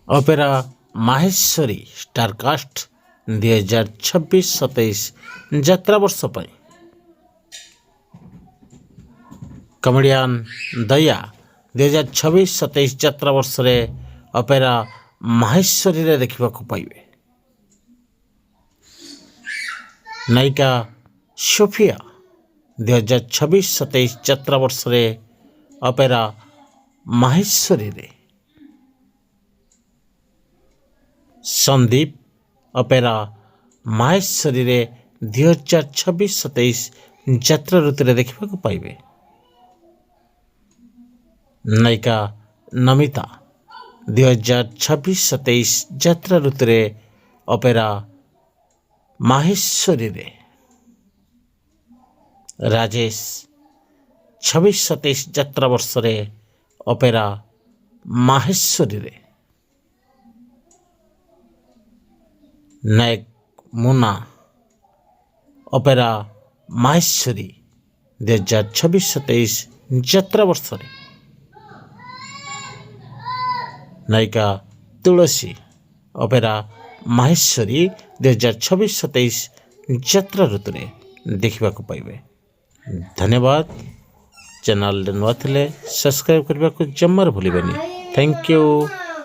Opera Maheshwari starcast 2026-27 ଯାତ୍ରା ବର୍ଷ ପାଇଁ କମେଡ଼ିଆନ୍ ଦୟା 2026-27 ଯାତ୍ରା ବର୍ଷରେ ଅପେରା ମାହେଶ୍ୱରୀରେ ଦେଖିବାକୁ ପାଇବେ। ନାୟିକା ସୋଫିଆ 2026-27 ଯାତ୍ରା ବର୍ଷରେ ଅପେରା ମାହେଶ୍ୱରୀରେ। ସନ୍ଦୀପ ଅପେରା ମାହେଶ୍ୱରୀରେ 2026-27 ଯାତ୍ରା ଋତୁରେ ଦେଖିବାକୁ ପାଇବେ। ନାୟିକା ନମିତା 2026-27 ଯାତ୍ରା ଋତୁରେ ଅପେରା ମାହେଶ୍ୱରୀରେ। ରାଜେଶ 26-27 ଯାତ୍ରା ବର୍ଷରେ ଅପେରା ମାହେଶ୍ୱରୀରେ। ନାୟକ ମୁନା ଅପେରା ମାହେଶ୍ୱରୀ 2026-27 ଯାତ୍ରା ବର୍ଷରେ। ନାୟିକା ତୁଳସୀ ଅପେରା ମାହେଶ୍ୱରୀ 2026-27 ଯାତ୍ରା ଋତୁରେ ଦେଖିବାକୁ ପାଇବେ। ଧନ୍ୟବାଦ। ଚ୍ୟାନେଲରେ ନୂଆ ଥିଲେ ସବସ୍କ୍ରାଇବ୍ କରିବାକୁ ଜମାରୁ ଭୁଲିବେନି। Thank you.